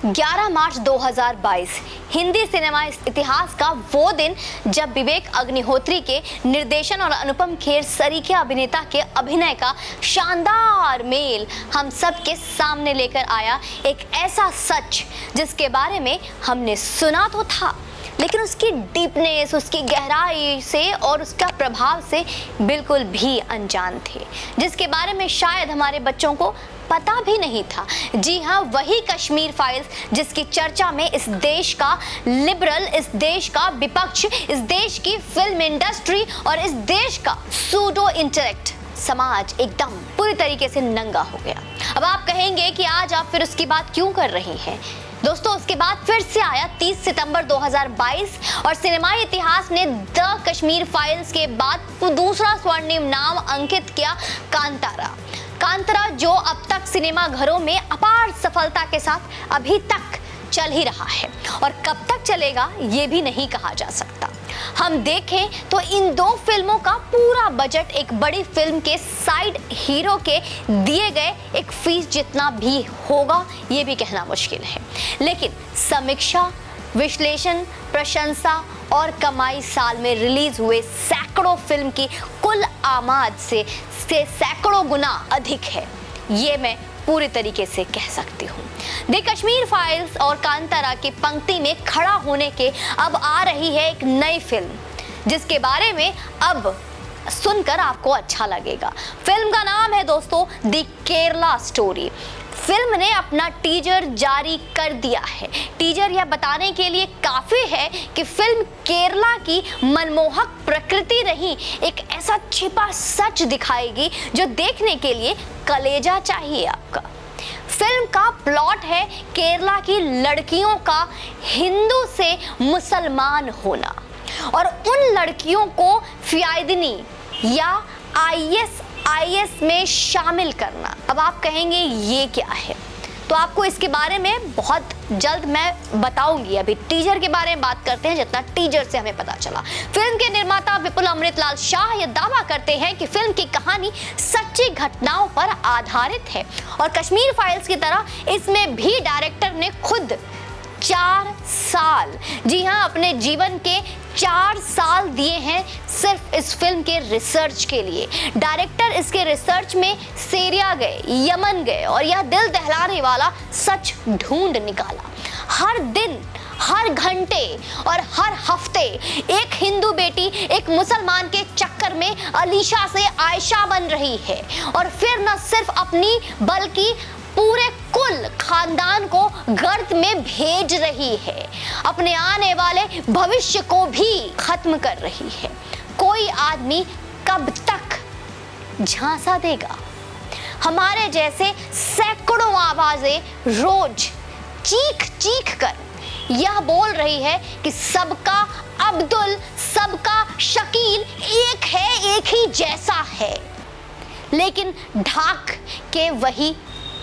11 मार्च 2022 Hindi cinema इतिहास का वो दिन जब विवेक अग्निहोत्री के निर्देशन और अनुपम खेर सरीखे अभिनेता के अभिनय का शानदार मेल हम सब के सामने लेकर आया एक ऐसा सच जिसके बारे में हमने सुना तो था, लेकिन उसकी डीपनेस, उसकी गहराई से और उसका प्रभाव से बिल्कुल भी अनजान थे, जिसके बारे में शायद हमारे बच्चों को पता भी नहीं था। जी हाँ, वही कश्मीर फाइल्स जिसकी चर्चा में इस देश का लिबरल, इस देश का विपक्ष, इस देश की फिल्म इंडस्ट्री और इस देश का सूडो इंटेलेक्ट समाज एकदम पूरी तरीके से नंगा हो गया। अब आप कहेंगे कि आज आप फिर उसकी बात क्यों कर रही हैं? दोस्तों, उसके बाद फिर से आया 30 सितंबर 2022 और सिनेमाई इतिहास ने द कश्मीर फाइल्स के बाद दूसरा स्वर्णिम नाम अंकित किया, कांतारा, जो अब तक सिनेमा घरों में अपार सफलता के साथ अभी तक चल ही रहा है और कब तक चलेगा ये भी नहीं कहा जा सकता। हम देखें तो इन दो फिल्मों का पूरा बजट एक बड़ी फिल्म के साइड हीरो के दिए गए एक फीस जितना भी होगा ये भी कहना मुश्किल है, लेकिन समीक्षा, विश्लेषण, प्रशंसा और कमाई साल में रिलीज हुए सैकड़ों फिल्म की कुल आमद से सैकड़ों गुना अधिक है, ये मैं पूरी तरीके से कह सकती हूँ। द कश्मीर फाइल्स और कांतारा की पंक्ति में खड़ा होने के अब आ रही है एक नई फिल्म जिसके बारे में अब सुनकर आपको अच्छा लगेगा। फिल्म का नाम है दोस्तों द केरला स्टोरी। फिल्म ने अपना टीजर जारी कर दिया है। टीजर यह बताने के लिए काफी है कि फिल्म केरला की मनमोहक प्रकृति नहीं, एक ऐसा छिपा सच दिखाएगी जो देखने के लिए कलेजा चाहिए आपका। फिल्म का प्लॉट है केरला की लड़कियों का हिंदू से मुसलमान होना और उन लड़कियों को फियादनी या आईएस में शामिल करना। अब आप कहेंगे ये क्या है, तो आपको इसके बारे में बहुत जल्द मैं बताऊंगी। अभी टीजर के बारे में बात करते हैं, जितना टीजर से हमें पता चला। फिल्म के निर्माता विपुल अमृतलाल शाह यह दावा करते हैं कि फिल्म की कहानी सच्ची घटनाओं पर आधारित है और कश्मीर फाइल्स की तरह इसमें भी डायरेक्टर ने खुद 4 साल, जी हाँ, अपने जीवन के 4 साल दिए हैं सिर्फ इस फिल्म के रिसर्च के लिए। डायरेक्टर इसके रिसर्च में सीरिया गए, यमन गए और यह दिल दहलाने वाला सच ढूंढ निकाला। हर दिन, हर घंटे और हर हफ्ते एक हिंदू बेटी एक मुसलमान के चक्कर में अलीशा से आयशा बन रही है और फिर न सिर्फ अपनी बल्कि पूरे कुल खानदान को गर्त में भेज रही है, अपने आने वाले भविष्य को भी खत्म कर रही है। कोई आदमी कब तक झांसा देगा? हमारे जैसे सैकड़ों आवाजें रोज चीख चीख कर यह बोल रही है कि सबका अब्दुल, सबका शकील एक है, एक ही जैसा है, लेकिन ढाक के वही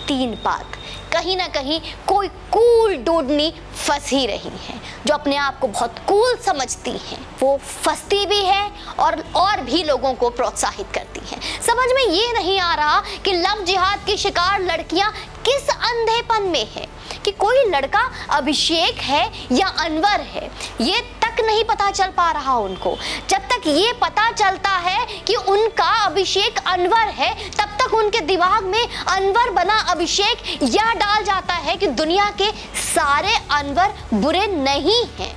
3 बात कहीं ना कहीं कोई कूल डूडनी फंसी रही है जो अपने आप को बहुत कूल समझती हैं। वो फंसती भी है और भी लोगों को प्रोत्साहित करती हैं। समझ में ये नहीं आ रहा कि लव जिहाद की शिकार लड़कियां किस अंधेपन में है कि कोई लड़का अभिषेक है या अनवर है, ये तक नहीं पता चल पा रहा उनको। जब तक ये पता चलता है कि उनका अभिषेक अनवर है, तब तक उनके दिमाग में अनवर बना अभिषेक यह डाल जाता है कि दुनिया के सारे अनवर बुरे नहीं हैं,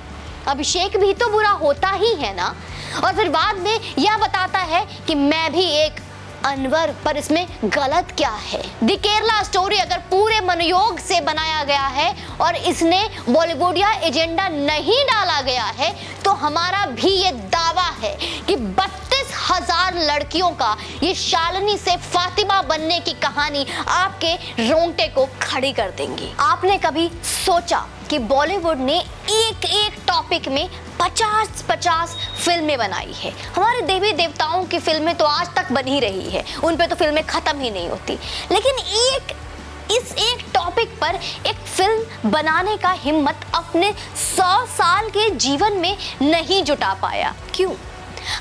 अभिषेक भी तो बुरा होता ही है ना। और फिर बाद में यह बताता है कि मैं भी एक अनवर, पर इसमें गलत क्या है? द केरला स्टोरी अगर पूरे मनोयोग से बनाया गया है और इसने बॉलीवुडिया एजेंडा नहीं डाला गया है, तो हमारा भी ये दावा है कि 32,000 लड़कियों का ये शालिनी से फातिमा बनने की कहानी आपके रोंगटे को खड़ी कर देंगी। आपने कभी सोचा कि बॉलीवुड ने एक टॉपिक में 50 फिल्में बनाई है? हमारे देवी देवताओं की फिल्में तो आज तक बन ही रही है, उन पे तो फिल्में खत्म ही नहीं होती, लेकिन इस एक टॉपिक पर एक फिल्म बनाने का हिम्मत अपने 100 साल के जीवन में नहीं जुटा पाया। क्यों?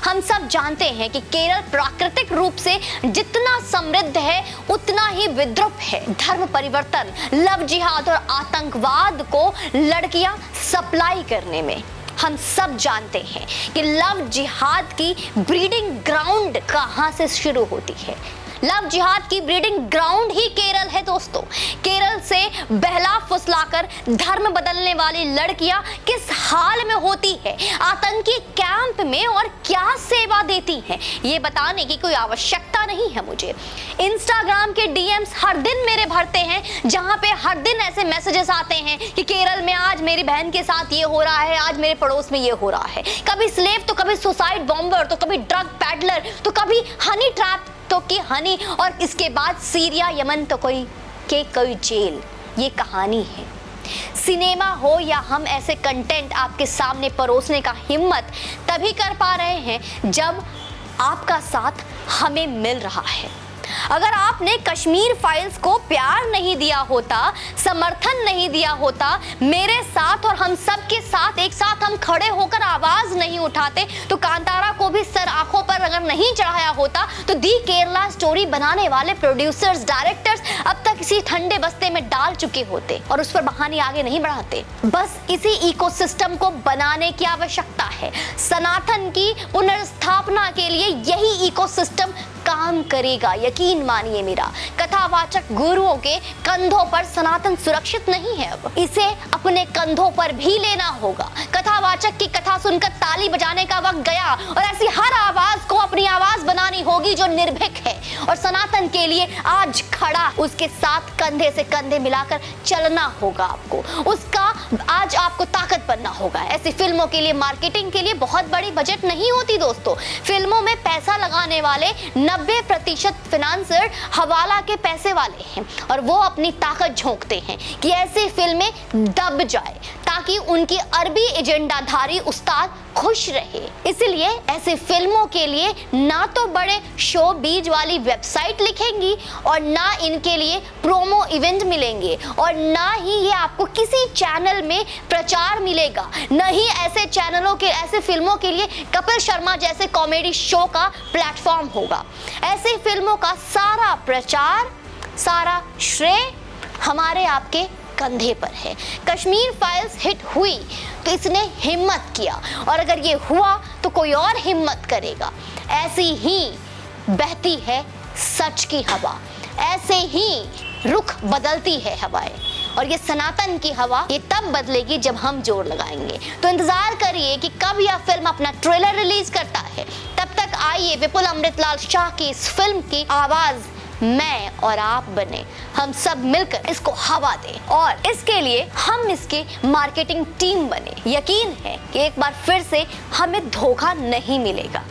हम सब जानते हैं कि केरल प्राकृतिक रूप से जितना समृद्ध है उतना ही विद्रूप है। धर्म परिवर्तन, लव जिहाद और आतंकवाद को लड़कियां सप्लाई करने में। हम सब जानते हैं कि लव जिहाद की ब्रीडिंग ग्राउंड कहां से शुरू होती है। लव जिहाद की ब्रीडिंग ग्राउंड ही केरल है दोस्तों। केरल से बहला फुसलाकर धर्म बदलने वाली लड़कियां किस हाल में होती है, आतंकी कैंप में, और क्या सेवा देती हैं, ये बताने की कोई आवश्यकता नहीं है मुझे। इंस्टाग्राम के डीएम्स हर दिन मेरे भरते हैं, जहां पे हर दिन ऐसे मैसेजेस आते हैं कि केरल में आज मेरी बहन के साथ ये हो रहा है, आज मेरे पड़ोस में ये हो रहा है। कभी स्लेव तो कभी सुसाइड बॉम्बर, तो कभी ड्रग पैडलर, तो कभी हनी ट्रैप, तो कि हनी, और इसके बाद सीरिया, यमन, तो कोई जेल। ये कहानी है। सिनेमा हो या हम ऐसे कंटेंट आपके सामने परोसने का हिम्मत तभी कर पा रहे हैं जब आपका साथ हमें मिल रहा है। अगर आपने कश्मीर फाइल्स को प्यार नहीं दिया होता, समर्थन नहीं दिया होता, मेरे साथ और हम सब के साथ एक साथ हम खड़े होकर आवाज नहीं उठाते, तो कांतारा को भी सर आंखों पर अगर नहीं चढ़ाया होता, तो दी केरला स्टोरी बनाने वाले प्रोड्यूसर्स, डायरेक्टर्स अब तक इसी ठंडे बस्ते में डाल चुके होते और उस पर बहाने आगे नहीं बढ़ाते। बस इसी इकोसिस्टम को बनाने की आवश्यकता है। सनातन की पुनर्स्थापना के लिए यही इकोसिस्टम काम करेगा, यकीन मानिए मेरा। कथावाचक गुरुओं के कंधों पर सनातन सुरक्षित नहीं है, अब इसे अपने कंधों पर भी लेना होगा। कथावाचक की कथा सुनकर ताली बजाने का वक्त गया और ऐसी हर आवाज को अपनी आवाज बनानी होगी जो निर्भीक है और सनातन के लिए आज खड़ा, उसके साथ कंधे से कंधे मिलाकर चलना होगा आपको, उसका आज आपको ताकत बनना होगा। ऐसी फिल्मों के लिए, मार्केटिंग के लिए बहुत बड़ी बजट नहीं होती दोस्तों। फिल्मों में पैसा लगाने वाले 90% फिनांसर हवाला के पैसे वाले हैं और वो अपनी ताकत झोंकते हैं कि ऐसी फिल्में दब जाए ताकि उनकी अरबी एजेंडाधारी उस्ताद खुश रहे। इसलिए ऐसी फिल्मों के लिए ना तो बड़े शो बीज वाली वेबसाइट लिखेंगी और ना इनके लिए प्रोमो इवेंट मिलेंगे और ना ही ये आपको किसी चैनल में प्रचार मिलेगा। नहीं ऐसे चैनलों के, ऐसे फिल्मों के लिए कपिल शर्मा जैसे कॉमेडी शो का प्लेटफॉर्म होगा। ऐसी फिल्मों का सारा प्रचार, सारा श्रेय हमारे आपके कंधे पर है। कश्मीर फाइल्स हिट हुई तो इसने हिम्मत किया और अगर ये हुआ तो कोई और हिम्मत करेगा। ऐसी ही बहती है सच की हवा, ऐसे ही रुख बदलती है हवाएं और ये सनातन की हवा ये तब बदलेगी जब हम जोर लगाएंगे। तो इंतजार करिए कि कब यह फिल्म अपना ट्रेलर रिलीज करता है। तब तक आइए विपुल अमृतलाल शाह की इस फिल्म की आवाज मैं और आप बने, हम सब मिलकर इसको हवा दें और इसके लिए हम इसकी मार्केटिंग टीम बने। यकीन है कि एक बार फिर से हमें धोखा नहीं मिलेगा,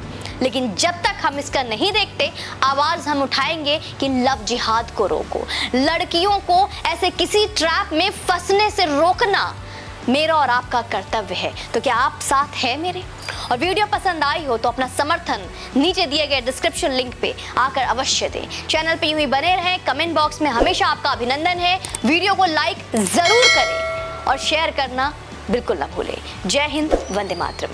लेकिन जब तक हम इसका नहीं देखते आवाज हम उठाएंगे कि लव जिहाद को रोको। लड़कियों को ऐसे किसी ट्रैप में फंसने से रोकना मेरा और आपका कर्तव्य है। तो क्या आप साथ हैं मेरे? और वीडियो पसंद आई हो तो अपना समर्थन नीचे दिए गए डिस्क्रिप्शन लिंक पे आकर अवश्य दें। चैनल पे यूं ही बने रहें, कमेंट बॉक्स में हमेशा आपका अभिनंदन है। वीडियो को लाइक जरूर करें और शेयर करना बिल्कुल ना भूलें। जय हिंद, वंदे मातरम।